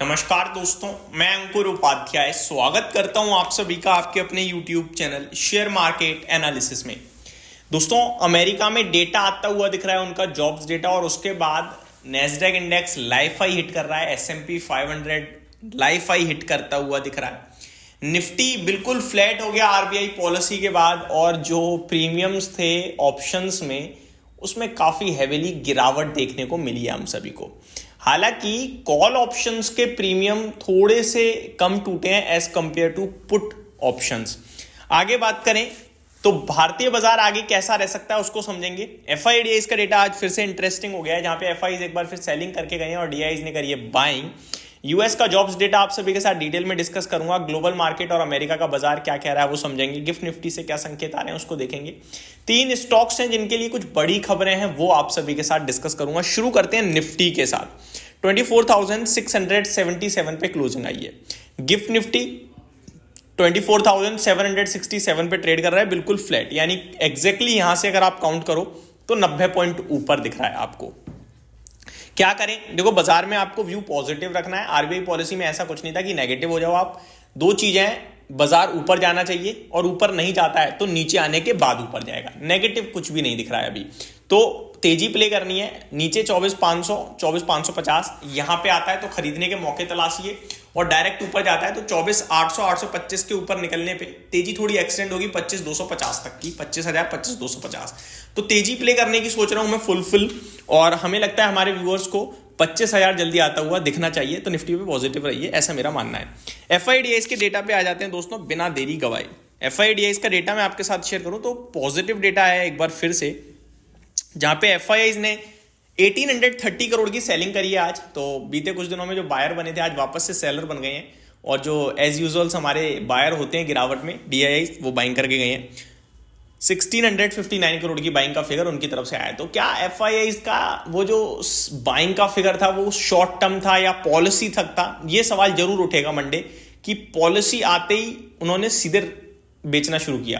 नमस्कार दोस्तों, मैं अंकुर उपाध्याय स्वागत करता हूं आप सभी का आपके अपने YouTube channel share market analysis में। दोस्तों, अमेरिका में डेटा आता हुआ दिख रहा है, उनका जॉब्स डेटा, और उसके बाद Nasdaq index life high hit कर रहा है, S&P 500 लाइफ हाई हिट करता हुआ दिख रहा है। निफ्टी बिल्कुल फ्लैट हो गया आरबीआई पॉलिसी के बाद, और जो प्रीमियम्स थे ऑप्शंस में उसमें काफी हेविली गिरावट देखने को मिली है हम सभी को। हालांकि कॉल ऑप्शंस के प्रीमियम थोड़े से कम टूटे हैं as compare to put options. आगे बात करें तो भारतीय बाजार आगे कैसा रह सकता है उसको समझेंगे। एफआईडीआईज का डेटा आज फिर से इंटरेस्टिंग हो गया है, जहां पे एफआईज एक बार फिर सेलिंग करके गए हैं और डीआईज ने करी है बाइंग। यूएस का जॉब्स डेटा आप सभी के साथ डिटेल में डिस्कस करूंगा। ग्लोबल मार्केट और अमेरिका का बाजार क्या कह रहा है वो समझेंगे। गिफ्ट निफ्टी से क्या संकेत आ रहे हैं उसको देखेंगे। 3 स्टॉक्स हैं जिनके लिए कुछ बड़ी खबरें हैं, वो आप सभी के साथ डिस्कस करूंगा। शुरू करते हैं निफ्टी के साथ। 24,677 पे क्लोजिंग आई है। गिफ्ट निफ्टी 24,767 पे ट्रेड कर रहा है, बिल्कुल फ्लैट, यानी एग्जैक्टली यहां से अगर आप काउंट करो तो 90 पॉइंट ऊपर दिख रहा है आपको। क्या करें? देखो, बाजार में आपको व्यू पॉजिटिव रखना है। आरबीआई पॉलिसी में ऐसा कुछ नहीं था कि नेगेटिव हो जाओ आप। दो चीजें हैं, बाजार ऊपर जाना चाहिए और ऊपर नहीं जाता है तो नीचे आने के बाद ऊपर जाएगा। नेगेटिव कुछ भी नहीं दिख रहा है अभी, तो तेजी प्ले करनी है। नीचे 24,500 24,550 यहां पे आता है तो खरीदने के मौके तलाशिए, और डायरेक्ट ऊपर जाता है तो 24,800 825 के ऊपर निकलने पे तेजी थोड़ी एक्सटेंड होगी 25,250 तक की, 25,000 25,250। तो तेजी प्ले करने की सोच रहा हूं मैं फुल, और हमें लगता है हमारे व्यूअर्स को 25,000 जल्दी आता हुआ दिखना चाहिए, तो निफ्टी पे पॉजिटिव रहिए, ऐसा मेरा मानना है। एफआईडीआईज के डेटा पे आ जाते हैं दोस्तों, बिना देरी गवाए। एफआईडीआईज का डेटा मैं आपके साथ शेयर करूं तो पॉजिटिव डेटा है एक बार फिर से, जहां पे एफआईआईज ने 1830 करोड़ की सेलिंग करी है आज। तो बीते कुछ दिनों में जो बायर बने थे आज वापस से सेलर बन गए हैं, और जो एज यूजुअल हमारे बायर होते हैं गिरावट में, डीआईआई, वो बाइंग करके गए हैं। 1659 करोड़ की बाइंग का फिगर उनकी तरफ से आया। तो क्या एफआईआईज का वो जो बाइंग का फिगर था वो शॉर्ट टर्म था या पॉलिसी तक था? ये सवाल जरूर उठेगा मंडे, कि पॉलिसी आते ही उन्होंने सीधे बेचना शुरू किया,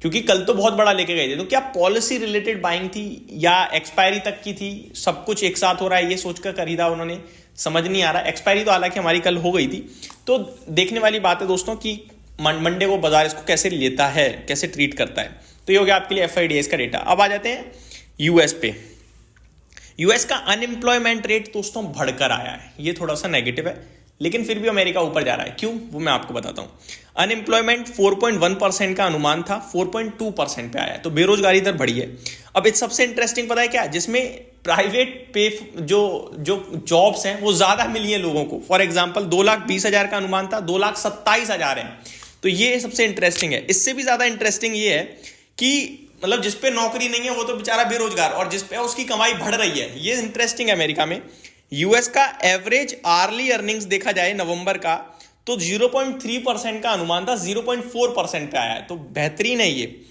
क्योंकि कल तो बहुत बड़ा लेके गए थे। तो क्या पॉलिसी रिलेटेड बाइंग थी या एक्सपायरी तक की थी? सब कुछ एक साथ हो रहा है ये सोचकर खरीदा उन्होंने, समझ नहीं आ रहा। एक्सपायरी तो हालांकि हमारी कल हो गई थी। तो देखने वाली बात है दोस्तों कि मंडे को बाजार इसको कैसे लेता है, कैसे ट्रीट करता है। तो ये हो गया आपके लिए एफआईडीआईज का डेटा। अब आ जाते हैं यूएस पे। यूएस का अनएम्प्लॉयमेंट रेट दोस्तों बढ़कर आया है, ये थोड़ा सा नेगेटिव है, लेकिन फिर भी अमेरिका ऊपर जा रहा है। क्यों, वो मैं आपको बताता हूं। अनएम्प्लॉयमेंट 4.1% का अनुमान था, 4.2% पे आया है, तो बेरोजगारी दर बढ़ी है। अब इस सबसे इंटरेस्टिंग पता है क्या, जिसमें प्राइवेट पे जो जॉब्स हैं वो ज्यादा मिली है लोगों को। फॉर एग्जांपल 2,20,000 का अनुमान था, 2,27,000 है। तो ये सबसे इंटरेस्टिंग है। इससे भी ज्यादा इंटरेस्टिंग ये है कि मतलब जिसपे नौकरी नहीं है वो तो बेचारा बेरोजगार, और जिसपे उसकी कमाई बढ़ रही है। ये इंटरेस्टिंग है अमेरिका में। यूएस का एवरेज आर्ली अर्निंग्स देखा जाए नवंबर का, तो 0.3% का अनुमान था, 0.4% पे आया है, तो बेहतरीन है ये।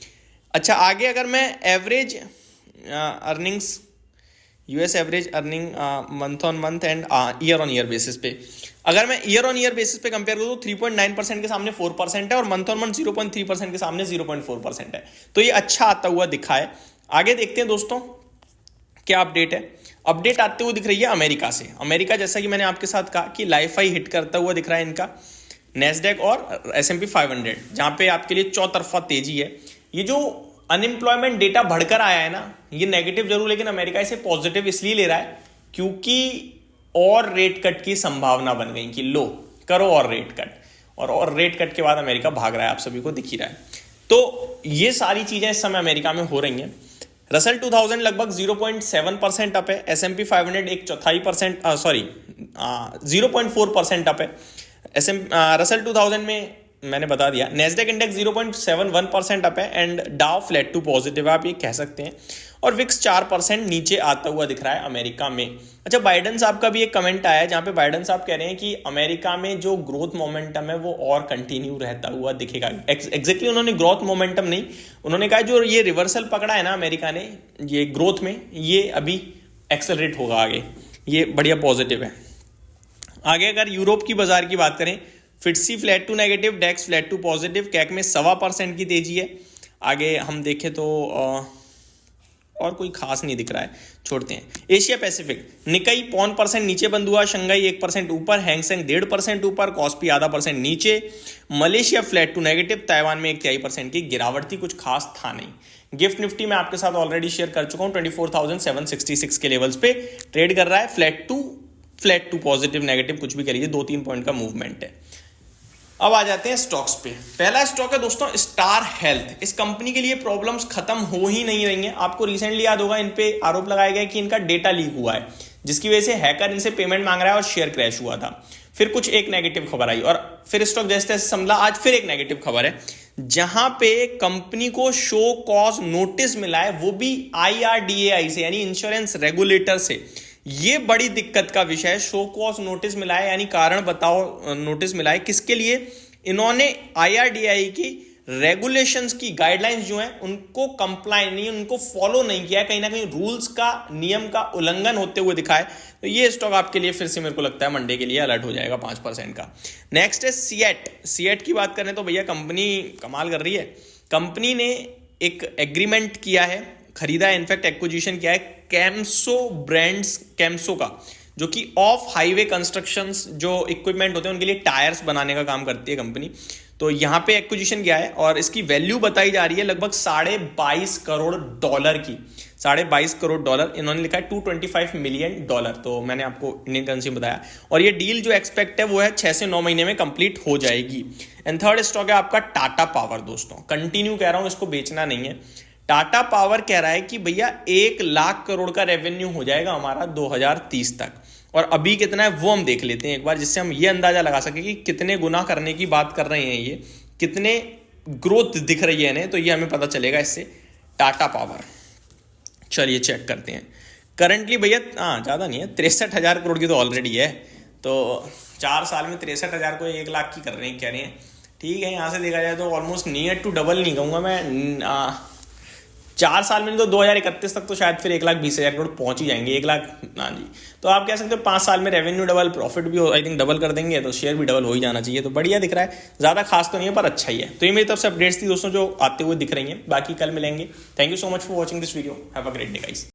अच्छा, आगे अगर मैं average earnings, US average earning month on month and year on year basis पे, अगर मैं ईयर ऑन ईयर बेसिस पे कंपेयर करूँ तो 3.9% के सामने 4% है, और मंथ ऑन मंथ 0.3% के सामने 0.4% है। तो ये अच्छा आता हुआ दिखा है। आगे देखते हैं दोस्तों क्या अपडेट है। अपडेट आते हुए दिख रही है अमेरिका से। अमेरिका, जैसा कि मैंने आपके साथ कहा कि लाइफ हाई हिट करता हुआ दिख रहा है इनका नैस्डैक और S&P 500, जहां पे आपके लिए चौतरफा तेजी है। ये जो अनएम्प्लॉयमेंट डेटा बढ़कर आया है ना, ये नेगेटिव जरूर, लेकिन अमेरिका इसे पॉजिटिव इसलिए ले रहा है क्योंकि और रेट कट की संभावना बन गई कि लो करो और रेट कट, और रेट कट के बाद अमेरिका भाग रहा है, आप सभी को दिख ही रहा है। तो ये सारी चीजें इस समय अमेरिका में हो रही हैं। रसल 2000 लगभग 0.7% अप है। S&P 500 एक चौथाई परसेंट 0.4% अप है। रसल 2000 में मैंने बता दिया। नैस्डैक इंडेक्स 0.71% अप है, एंड डाउ फ्लैट टू पॉजिटिव आप ये कह सकते हैं, और विक्स 4% नीचे आता हुआ दिख रहा है अमेरिका में। अच्छा, बाइडन साहब का भी एक कमेंट आया है, जहां पे बाइडन साहब कह रहे हैं कि अमेरिका में जो ग्रोथ मोमेंटम है वो और कंटिन्यू रहता हुआ दिखेगा। एग्जैक्टली उन्होंने ग्रोथ मोमेंटम नहीं, उन्होंने कहा जो ये रिवर्सल पकड़ा है ना अमेरिका ने ये ग्रोथ में, ये अभी एक्सेलरेट होगा आगे। ये बढ़िया पॉजिटिव है। आगे अगर यूरोप की बाजार की बात करें, FTSE flat to negative, DAX flat to positive, CAC में 1.25% की तेजी है। आगे हम देखें तो और कोई खास नहीं दिख रहा है, छोड़ते हैं। एशिया पैसिफिक, निकाई 0.5% नीचे बंद हुआ, शंघाई 1% ऊपर, हैंगसेंग 1.5% ऊपर, कॉस्पी ½% नीचे, Malaysia flat to negative, Taiwan में 1/3% की गिरावट थी, कुछ खास था नहीं। गिफ्ट निफ्टी मैं आपके साथ ऑलरेडी शेयर कर चुका हूं, 24,766 के लेवल्स पे ट्रेड कर रहा है, फ्लैट टू पॉजिटिव नेगेटिव कुछ भी करिए, 2-3 पॉइंट का मूवमेंट है। अब आ जाते हैं स्टॉक्स पे। पहला स्टॉक है दोस्तों स्टार हेल्थ। इस कंपनी के लिए प्रॉब्लम्स खत्म हो ही नहीं रही हैं। आपको रिसेंटली याद होगा इन पे आरोप लगाया गया कि इनका डेटा लीक हुआ है, जिसकी वजह से हैकर इनसे पेमेंट मांग रहा है और शेयर क्रैश हुआ था। फिर कुछ एक नेगेटिव खबर आई और फिर स्टॉक जैसे तैसे संभला। आज फिर एक नेगेटिव खबर है जहां पे कंपनी को शो कॉज नोटिस मिला है, वो भी IRDAI से यानी इंश्योरेंस रेगुलेटर से। ये बड़ी दिक्कत का विषय है। शो कॉज नोटिस मिला है यानी कारण बताओ नोटिस मिला है, किसके लिए? इन्होंने IRDAI की रेगुलेशंस की गाइडलाइंस जो हैं उनको कंप्लाई नहीं, उनको फॉलो नहीं किया, कहीं ना कहीं रूल्स का नियम का उल्लंघन होते हुए दिखाए। तो ये स्टॉक आपके लिए फिर से मेरे को लगता है मंडे के लिए अलर्ट हो जाएगा 5% का। नेक्स्ट है सीएट की बात करें तो भैया कंपनी कमाल कर रही है। कंपनी ने एक एग्रीमेंट किया है, खरीदा है, इनफैक्ट एक्विजिशन किया है कैम्सो का, जो कि ऑफ हाईवे कंस्ट्रक्शंस जो इक्विपमेंट होते हैं उनके लिए टायर्स बनाने का काम करती है कंपनी। तो यहां पे एक्विजिशन किया है और इसकी वैल्यू बताई जा रही है लगभग $22.5 करोड़ की। $22.5 करोड़ इन्होंने लिखा है, $225 मिलियन। तो मैंने आपको इंडियन करेंसी में बताया। और ये डील जो एक्सपेक्ट है वो है 6 से 9 महीने में कंप्लीट हो जाएगी। एंड थर्ड स्टॉक है आपका टाटा पावर। दोस्तों कंटिन्यू कह रहा हूं, इसको बेचना नहीं है। टाटा पावर कह रहा है कि भैया 1 लाख करोड़ का रेवेन्यू हो जाएगा हमारा 2030 तक। और अभी कितना है वो हम देख लेते हैं एक बार, जिससे हम ये अंदाजा लगा सके कि कितने गुना करने की बात कर रहे हैं, ये कितने ग्रोथ दिख रही है इन्हें, तो ये हमें पता चलेगा इससे। टाटा पावर चलिए चेक करते हैं। करंटली भैया ज़्यादा नहीं है, 63,000 करोड़ की तो ऑलरेडी है। तो 4 साल में 63,000 को 1 लाख की कर रहे हैं, कह रहे हैं। ठीक है, यहाँ से देखा जाए तो ऑलमोस्ट नियर टू डबल नहीं कहूँगा मैं। 4 साल में तो 2031 तक तो शायद फिर 1,20,000 करोड़ पहुंच ही जाएंगे। 1 लाख जी। तो आप कह सकते हो 5 साल में रेवेन्यू डबल, प्रॉफिट भी आई थिंक डबल कर देंगे, तो शेयर भी डबल हो ही जाना चाहिए। तो बढ़िया दिख रहा है, ज़्यादा खास तो नहीं है पर अच्छा ही है। तो ये मेरी तरफ से अपडेट्स थी दोस्तों जो आते हुए दिख रही हैं। बाकी कल मिलेंगे। Thank you so much for watching this video. Have a great day guys.